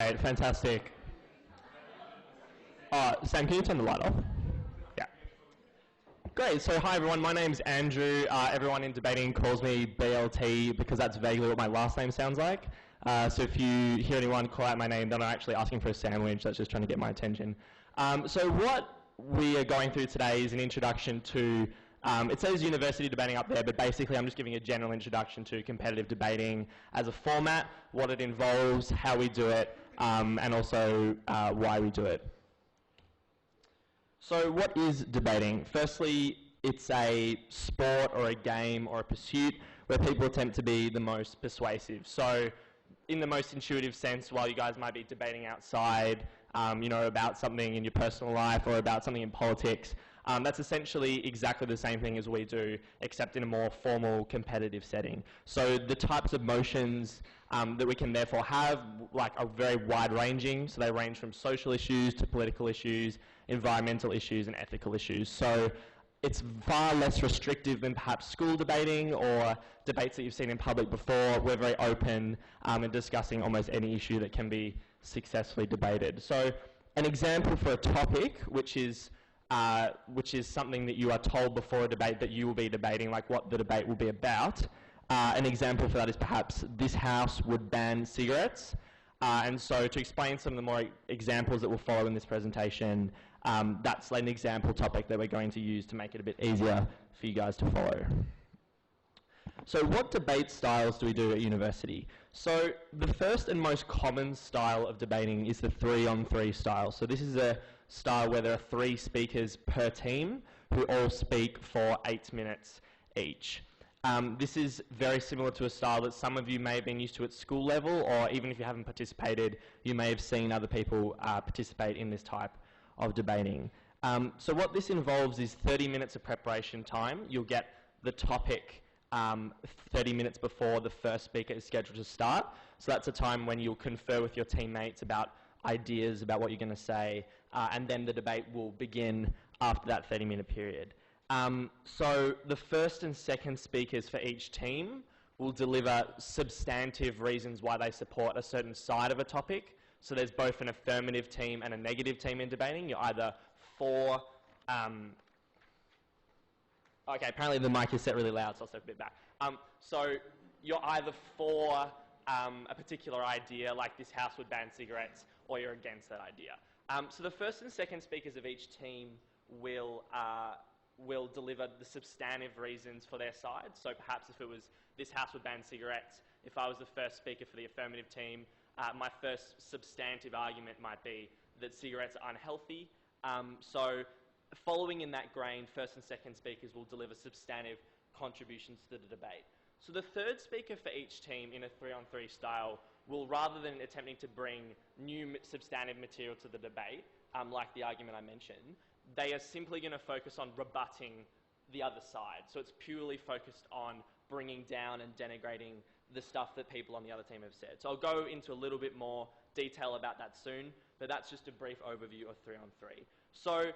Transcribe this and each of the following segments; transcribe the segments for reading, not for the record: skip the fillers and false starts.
Right, fantastic. Sam, can you turn the light off? Yeah. Great. So, hi everyone. My name's Andrew. Everyone in debating calls me BLT because that's vaguely what my last name sounds like. So, if you hear anyone call out my name, they're not actually asking for a sandwich. That's just trying to get my attention. So, what we are going through today is an introduction to. It says university debating up there, but basically I'm just giving a general introduction to competitive debating as a format, what it involves, how we do it, and also why we do it. So what is debating? Firstly, it's a sport or a game or a pursuit where people attempt to be the most persuasive. So in the most intuitive sense, while you guys might be debating outside, about something in your personal life or about something in politics, that's essentially exactly the same thing as we do, except in a more formal competitive setting. So the types of motions that we can therefore have are very wide-ranging. So they range from social issues to political issues, environmental issues, and ethical issues. So it's far less restrictive than perhaps school debating or debates that you've seen in public before. We're very open in discussing almost any issue that can be successfully debated. So an example for a topic, which is something that you are told before a debate that you will be debating, like what the debate will be about. An example for that is perhaps this house would ban cigarettes. And so to explain some of the more examples that will follow in this presentation, that's an example topic that we're going to use to make it a bit easier for you guys to follow. So what debate styles do we do at university? So the first and most common style of debating is the 3-on-3 style. So this is a style where there are 3 speakers per team who all speak for 8 minutes each. This is very similar to a style that some of you may have been used to at school level, or even if you haven't participated, you may have seen other people participate in this type of debating. So what this involves is 30 minutes of preparation time. You'll get the topic 30 minutes before the first speaker is scheduled to start. So that's a time when you'll confer with your teammates about ideas about what you're going to say, and then the debate will begin after that 30-minute period. So the first and second speakers for each team will deliver substantive reasons why they support a certain side of a topic. So there's both an affirmative team and a negative team in debating. You're either for... okay, apparently the mic is set really loud, so I'll step a bit back. So you're either for a particular idea, like this house would ban cigarettes, or you're against that idea. So the first and second speakers of each team will deliver the substantive reasons for their side. So perhaps if it was this house would ban cigarettes, if I was the first speaker for the affirmative team, my first substantive argument might be that cigarettes are unhealthy. So following in that grain, first and second speakers will deliver substantive contributions to the debate. So the third speaker for each team in a 3-on-3 style will, rather than attempting to bring new substantive material to the debate, like the argument I mentioned, they are simply going to focus on rebutting the other side. So it's purely focused on bringing down and denigrating the stuff that people on the other team have said. So I'll go into a little bit more detail about that soon, but that's just a brief overview of 3-on-3. So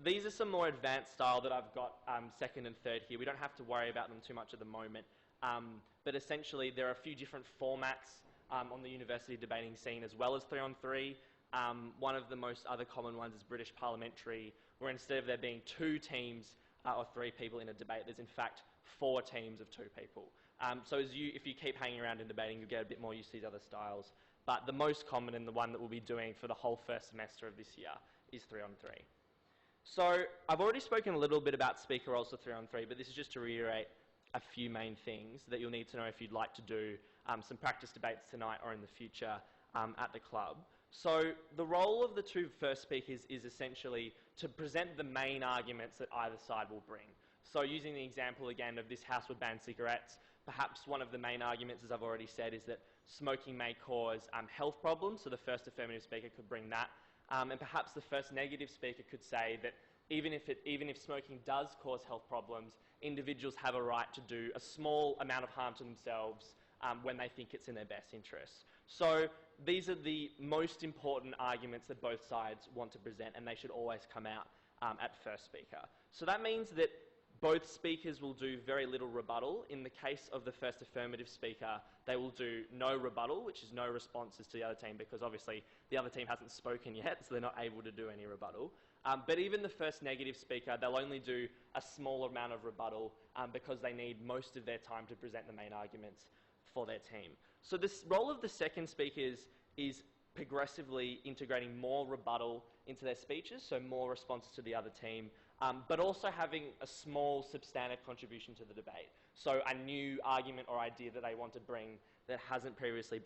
these are some more advanced style that I've got second and third here. We don't have to worry about them too much at the moment. But essentially, there are a few different formats on the university debating scene as well as 3-on-3. One of the most other common ones is British parliamentary, where instead of there being 2 teams or 3 people in a debate, there's in fact 4 teams of 2 people. So if you keep hanging around in debating, you'll get a bit more used to these other styles. But the most common and the one that we'll be doing for the whole first semester of this year is 3-on-3. So I've already spoken a little bit about speaker roles for 3-on-3, but this is just to reiterate a few main things that you'll need to know if you'd like to do some practice debates tonight or in the future at the club. So the role of the 2 first speakers is essentially to present the main arguments that either side will bring. So using the example again of this house would ban cigarettes, perhaps one of the main arguments, as I've already said, is that smoking may cause health problems. So the first affirmative speaker could bring that. And perhaps the first negative speaker could say that even if smoking does cause health problems, individuals have a right to do a small amount of harm to themselves when they think it's in their best interests. So these are the most important arguments that both sides want to present, and they should always come out at first speaker. So that means that both speakers will do very little rebuttal. In the case of the first affirmative speaker, they will do no rebuttal, which is no responses to the other team, because obviously the other team hasn't spoken yet, so they're not able to do any rebuttal. But even the first negative speaker, they'll only do a small amount of rebuttal because they need most of their time to present the main arguments for their team. So this role of the second speakers is progressively integrating more rebuttal into their speeches, so more responses to the other team, but also having a small substantive contribution to the debate. So a new argument or idea that they want to bring that hasn't previously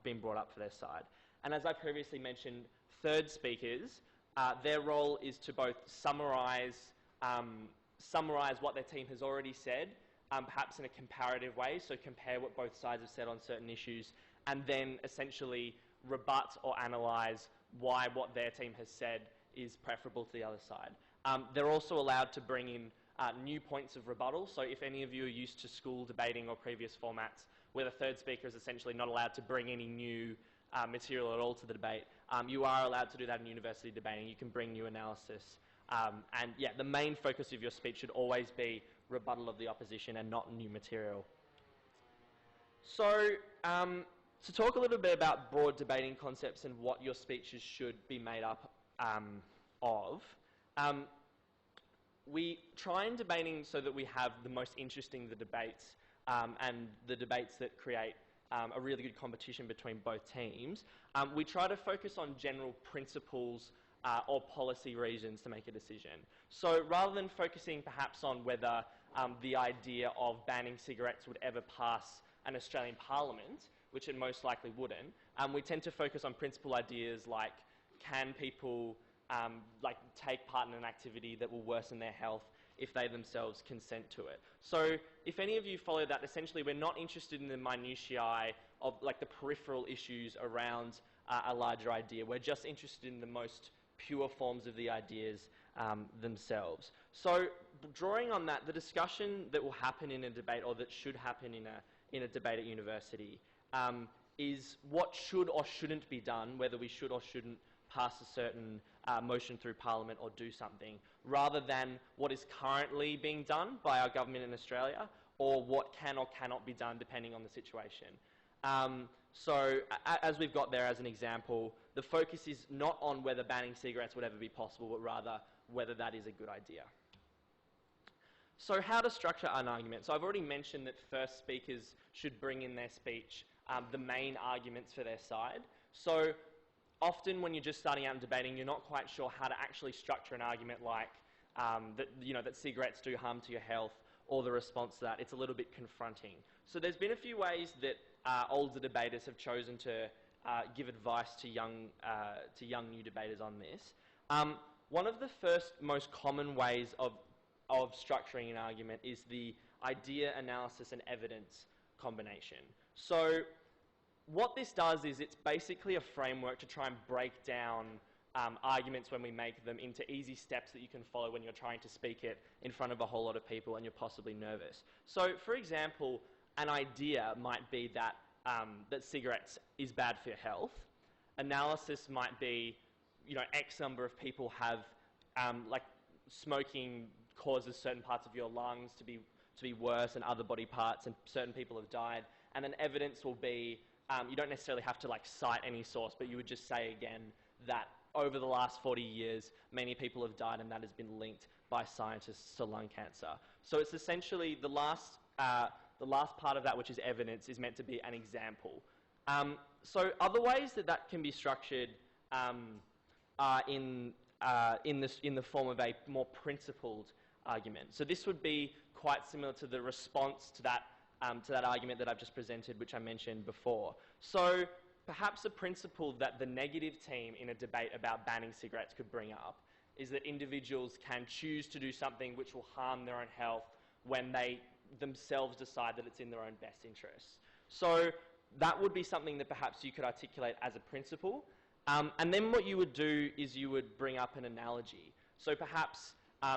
been brought up for their side. And as I previously mentioned, third speakers, their role is to both summarize what their team has already said, perhaps in a comparative way, so compare what both sides have said on certain issues, and then essentially rebut or analyse why what their team has said is preferable to the other side. They're also allowed to bring in new points of rebuttal, so if any of you are used to school debating or previous formats where the third speaker is essentially not allowed to bring any new material at all to the debate, you are allowed to do that in university debating. You can bring new analysis. And yeah, the main focus of your speech should always be rebuttal of the opposition and not new material. So, to talk a little bit about broad debating concepts and what your speeches should be made up of, we try in debating so that we have the most interesting debates and the debates that create a really good competition between both teams. We try to focus on general principles or policy reasons to make a decision. So rather than focusing perhaps on whether the idea of banning cigarettes would ever pass an Australian Parliament, which it most likely wouldn't, we tend to focus on principal ideas like, can people take part in an activity that will worsen their health if they themselves consent to it. So if any of you follow that, essentially we're not interested in the minutiae of the peripheral issues around a larger idea. We're just interested in the most pure forms of the ideas themselves. So drawing on that, the discussion that will happen in a debate, or that should happen in a debate at university, is what should or shouldn't be done, whether we should or shouldn't pass a certain motion through Parliament or do something, rather than what is currently being done by our government in Australia, or what can or cannot be done depending on the situation. So as we've got there as an example, the focus is not on whether banning cigarettes would ever be possible, but rather whether that is a good idea. So how to structure an argument. So I've already mentioned that first speakers should bring in their speech the main arguments for their side. So often when you're just starting out in debating, you're not quite sure how to actually structure an argument like that cigarettes do harm to your health, or the response to that. It's a little bit confronting. So there's been a few ways that older debaters have chosen to give advice to young new debaters on this. One of the first most common ways of structuring an argument is the idea, analysis, and evidence combination. So what this does is it's basically a framework to try and break down arguments when we make them into easy steps that you can follow when you're trying to speak it in front of a whole lot of people and you're possibly nervous. So, for example, an idea might be that that cigarettes is bad for your health. Analysis might be, X number of people have smoking causes certain parts of your lungs to be worse than other body parts, and certain people have died. And then evidence will be, you don't necessarily have to cite any source, but you would just say again that over the last 40 years, many people have died, and that has been linked by scientists to lung cancer. So it's essentially the last part of that, which is evidence, is meant to be an example. So other ways that can be structured are in the form of a more principled argument. So this would be quite similar to the response to that argument that I've just presented, which I mentioned before. So perhaps a principle that the negative team in a debate about banning cigarettes could bring up is that individuals can choose to do something which will harm their own health when they themselves decide that it's in their own best interests. So that would be something that perhaps you could articulate as a principle. And then what you would do is you would bring up an analogy. So perhaps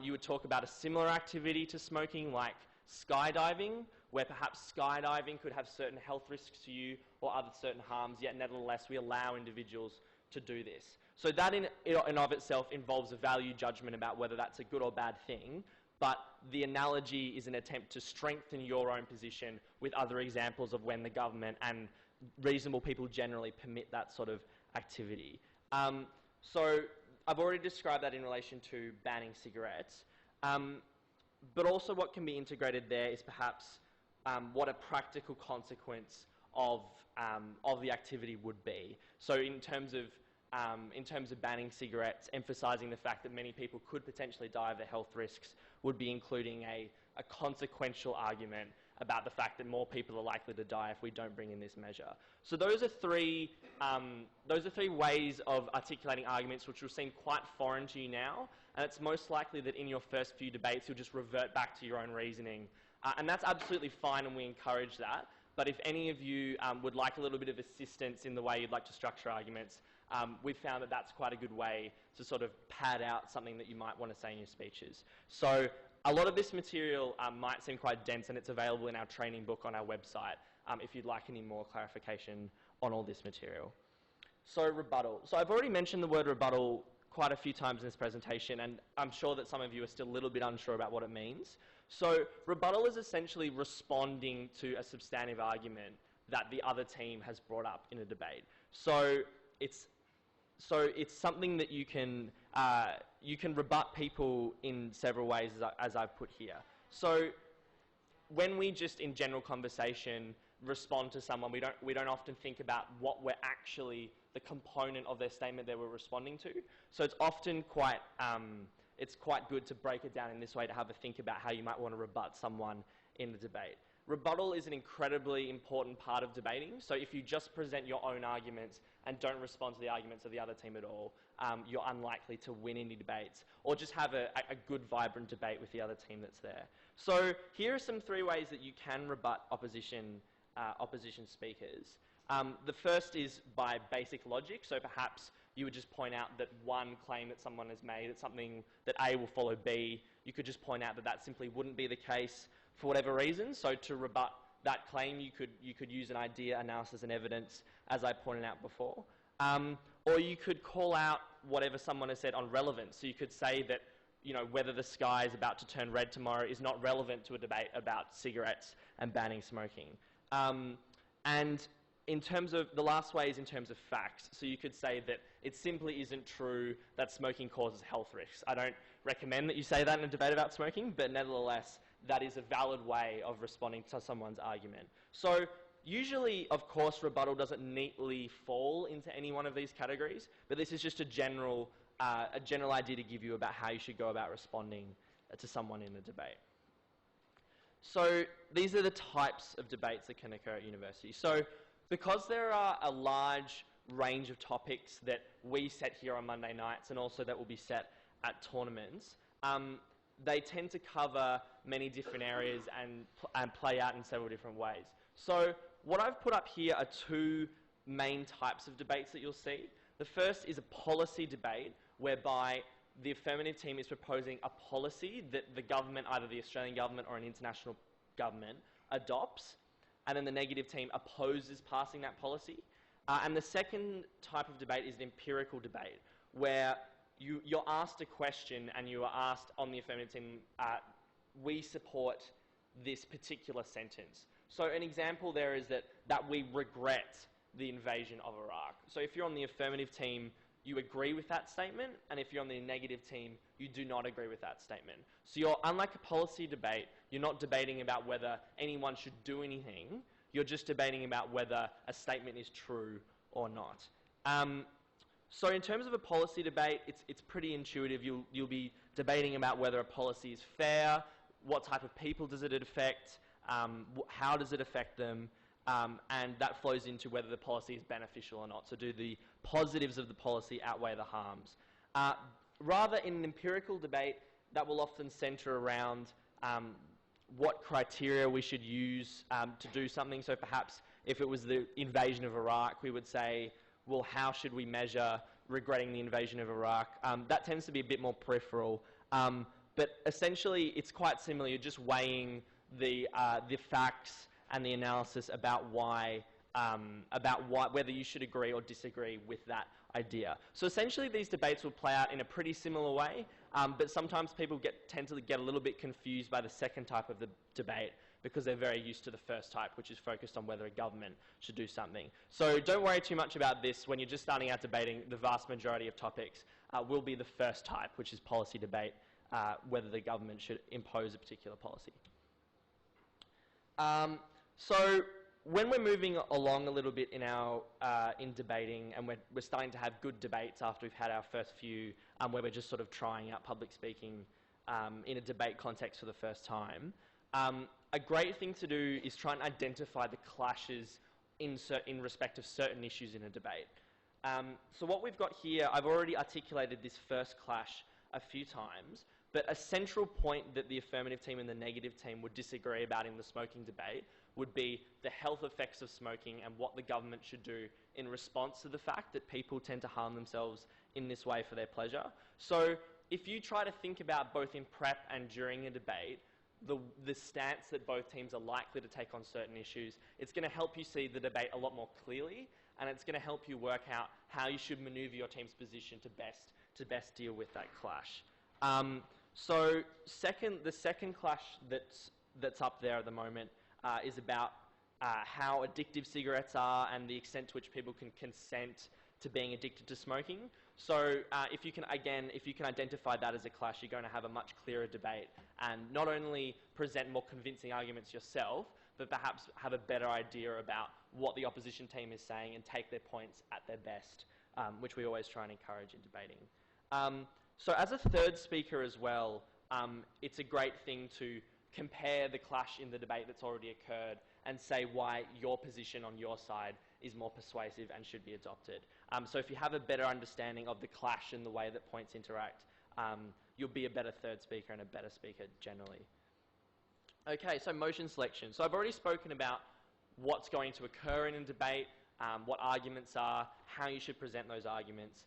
you would talk about a similar activity to smoking, like skydiving, where perhaps skydiving could have certain health risks to you or other certain harms, yet nevertheless we allow individuals to do this. So that in of itself involves a value judgment about whether that's a good or bad thing, but the analogy is an attempt to strengthen your own position with other examples of when the government and reasonable people generally permit that sort of activity. So I've already described that in relation to banning cigarettes, but also what can be integrated there is perhaps what a practical consequence of the activity would be. So in terms of banning cigarettes, emphasising the fact that many people could potentially die of their health risks would be including a consequential argument about the fact that more people are likely to die if we don't bring in this measure. So those are three ways of articulating arguments which will seem quite foreign to you now, and it's most likely that in your first few debates you'll just revert back to your own reasoning. And that's absolutely fine, and we encourage that. But if any of you would like a little bit of assistance in the way you'd like to structure arguments, we've found that that's quite a good way to sort of pad out something that you might want to say in your speeches. So a lot of this material might seem quite dense, and it's available in our training book on our website if you'd like any more clarification on all this material. So rebuttal. So I've already mentioned the word rebuttal quite a few times in this presentation, and I'm sure that some of you are still a little bit unsure about what it means. So rebuttal is essentially responding to a substantive argument that the other team has brought up in a debate. So it's something that you can rebut people in several ways, as I've put here. So when we just in general conversation respond to someone, we don't often think about what we're actually the component of their statement that we're responding to. So it's often quite good to break it down in this way to have a think about how you might want to rebut someone in the debate. Rebuttal is an incredibly important part of debating. So if you just present your own arguments and don't respond to the arguments of the other team at all, you're unlikely to win any debates or just have a good, vibrant debate with the other team that's there. So here are some three ways that you can rebut opposition speakers. The first is by basic logic. So perhaps you would just point out that one claim that someone has made, that something that A will follow B, you could just point out that that simply wouldn't be the case for whatever reason. So to rebut that claim, you could use an idea, analysis, and evidence, as I pointed out before. Or you could call out whatever someone has said on relevance. So you could say that, you know, whether the sky is about to turn red tomorrow is not relevant to a debate about cigarettes and banning smoking. And in terms of, the last way is in terms of facts. So you could say that it simply isn't true that smoking causes health risks. I don't recommend that you say that in a debate about smoking, but nevertheless, that is a valid way of responding to someone's argument. So usually, of course, rebuttal doesn't neatly fall into any one of these categories, but this is just a general idea to give you about how you should go about responding to someone in a debate. So these are the types of debates that can occur at university. So because there are a large range of topics that we set here on Monday nights and also that will be set at tournaments, they tend to cover many different areas and play out in several different ways. So what I've put up here are two main types of debates that you'll see. The first is a policy debate whereby the affirmative team is proposing a policy that the government, either the Australian government or an international government, adopts, and then the negative team opposes passing that policy. And the second type of debate is an empirical debate, where you're asked a question and you are asked on the affirmative team, we support this particular sentence. So an example there is that we regret the invasion of Iraq. So if you're on the affirmative team, you agree with that statement, and if you're on the negative team, you do not agree with that statement. So you're, unlike a policy debate, you're not debating about whether anyone should do anything, you're just debating about whether a statement is true or not. So in terms of a policy debate, it's pretty intuitive. You'll be debating about whether a policy is fair, what type of people does it affect, how does it affect them, and that flows into whether the policy is beneficial or not. So do the positives of the policy outweigh the harms? Rather, in an empirical debate, that will often centre around what criteria we should use to do something. So perhaps if it was the invasion of Iraq, we would say, well, how should we measure regretting the invasion of Iraq? That tends to be a bit more peripheral. But essentially, it's quite similar. You're just weighing the facts and the analysis about why, whether you should agree or disagree with that idea. So essentially these debates will play out in a pretty similar way, but sometimes people tend to get a little bit confused by the second type of the debate because they're very used to the first type, which is focused on whether a government should do something. So don't worry too much about this. When you're just starting out debating, the vast majority of topics will be the first type, which is policy debate, whether the government should impose a particular policy. So when we're moving along a little bit in our in debating, and we're starting to have good debates after we've had our first few, where we're just sort of trying out public speaking in a debate context for the first time, a great thing to do is try and identify the clashes in respect of certain issues in a debate. So what we've got here, I've already articulated this first clash a few times, but a central point that the affirmative team and the negative team would disagree about in the smoking debate would be the health effects of smoking and what the government should do in response to the fact that people tend to harm themselves in this way for their pleasure. So if you try to think about both in prep and during a debate, the stance that both teams are likely to take on certain issues, it's going to help you see the debate a lot more clearly, and it's going to help you work out how you should maneuver your team's position to best deal with that clash. So the second clash that's up there at the moment is about how addictive cigarettes are and the extent to which people can consent to being addicted to smoking. So if you can identify that as a clash, you're going to have a much clearer debate and not only present more convincing arguments yourself, but perhaps have a better idea about what the opposition team is saying and take their points at their best, which we always try and encourage in debating. So as a third speaker as well, it's a great thing to compare the clash in the debate that's already occurred and say why your position on your side is more persuasive and should be adopted. So if you have a better understanding of the clash and the way that points interact, you'll be a better third speaker and a better speaker generally. Okay, so motion selection. So I've already spoken about what's going to occur in a debate, what arguments are, how you should present those arguments.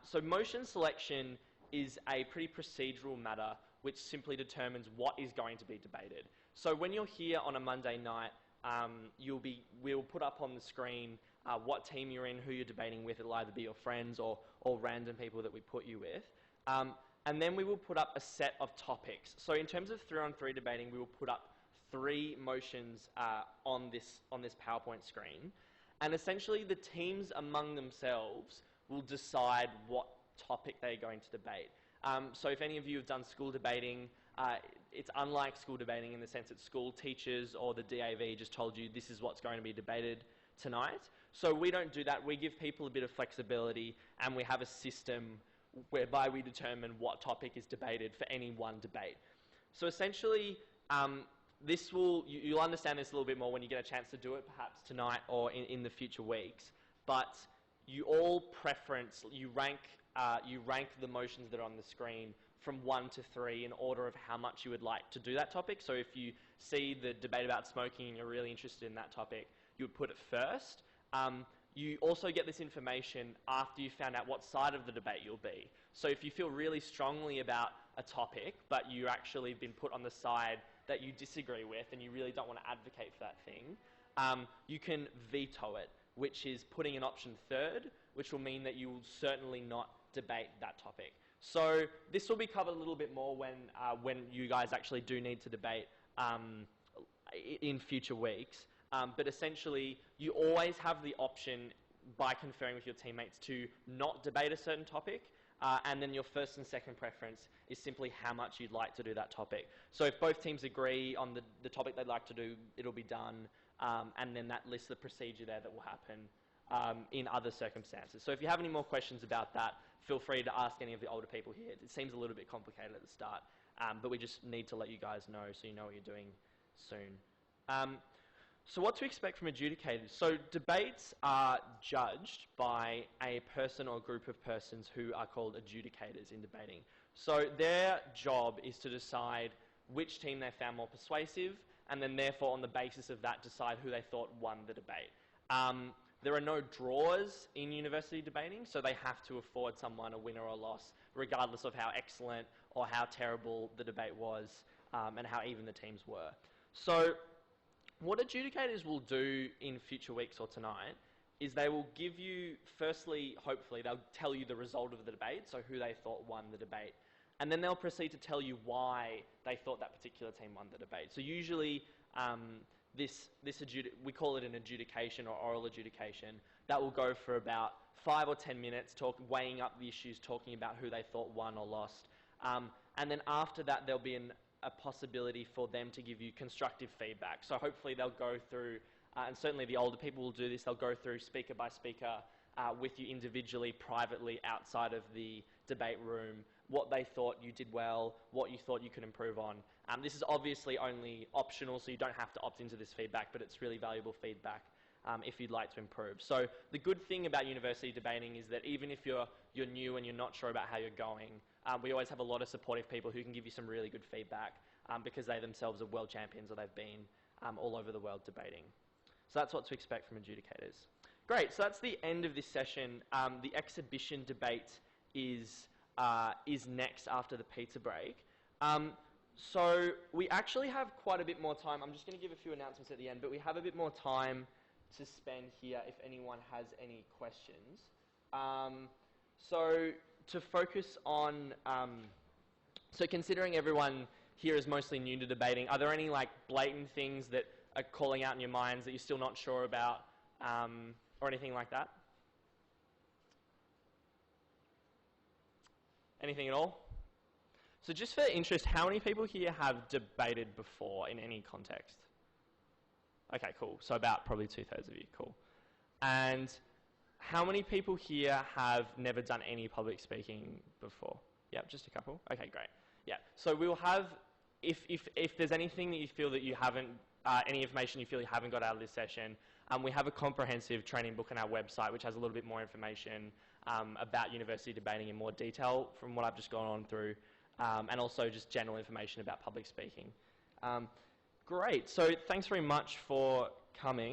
So motion selection is a pretty procedural matter which simply determines what is going to be debated. So when you're here on a Monday night, we'll put up on the screen what team you're in, who you're debating with. It'll either be your friends or random people that we put you with. And then we will put up a set of topics. So in terms of 3-on-3 debating, we will put up 3 motions on this PowerPoint screen. And essentially the teams among themselves will decide what topic they're going to debate. So if any of you have done school debating, it's unlike school debating in the sense that school teachers or the DAV just told you this is what's going to be debated tonight. So we don't do that. We give people a bit of flexibility, and we have a system whereby we determine what topic is debated for any one debate. So essentially, you'll understand this a little bit more when you get a chance to do it, perhaps tonight or in the future weeks. But you rank the motions that are on the screen from 1 to 3 in order of how much you would like to do that topic. So if you see the debate about smoking and you're really interested in that topic, you would put it first. You also get this information after you found out what side of the debate you'll be. So if you feel really strongly about a topic, but you actually have been put on the side that you disagree with and you really don't want to advocate for that thing, you can veto it, which is putting an option third, which will mean that you will certainly not debate that topic. So this will be covered a little bit more when you guys actually do need to debate in future weeks. But essentially, you always have the option by conferring with your teammates to not debate a certain topic, and then your first and second preference is simply how much you'd like to do that topic. So if both teams agree on the topic they'd like to do, it'll be done, and then that lists the procedure there that will happen in other circumstances. So if you have any more questions about that, feel free to ask any of the older people here. It seems a little bit complicated at the start, but we just need to let you guys know so you know what you're doing soon. So what to expect from adjudicators? So debates are judged by a person or group of persons who are called adjudicators in debating. So their job is to decide which team they found more persuasive, and then therefore on the basis of that decide who they thought won the debate. There are no draws in university debating, so they have to afford someone a winner or loss, regardless of how excellent or how terrible the debate was, and how even the teams were. So what adjudicators will do in future weeks or tonight is they will give you, firstly, hopefully, they'll tell you the result of the debate, so who they thought won the debate. And then they'll proceed to tell you why they thought that particular team won the debate. So usually, we call it an adjudication or oral adjudication. That will go for about 5 or 10 minutes, weighing up the issues, talking about who they thought won or lost. And then after that, there'll be a possibility for them to give you constructive feedback. So hopefully they'll go through, and certainly the older people will do this, they'll go through speaker by speaker with you individually, privately, outside of the debate room, what they thought you did well, what you thought you could improve on. This is obviously only optional, so you don't have to opt into this feedback, but it's really valuable feedback if you'd like to improve. So the good thing about university debating is that even if you're new and you're not sure about how you're going, we always have a lot of supportive people who can give you some really good feedback because they themselves are world champions or they've been all over the world debating. So that's what to expect from adjudicators. Great, so that's the end of this session. The exhibition debate is next after the pizza break. So we actually have quite a bit more time. I'm just going to give a few announcements at the end, but we have a bit more time to spend here if anyone has any questions. So to focus on, so considering everyone here is mostly new to debating, are there any like blatant things that are calling out in your minds that you're still not sure about or anything like that? Anything at all? So just for interest, how many people here have debated before in any context? Okay, cool. So about probably 2/3 of you, cool. And how many people here have never done any public speaking before? Yeah, just a couple. Okay, great. Yeah, so we'll have, if there's anything that you feel that you haven't, any information you feel you haven't got out of this session, we have a comprehensive training book on our website which has a little bit more information about university debating in more detail from what I've just gone on through, and also just general information about public speaking. Great, so thanks very much for coming.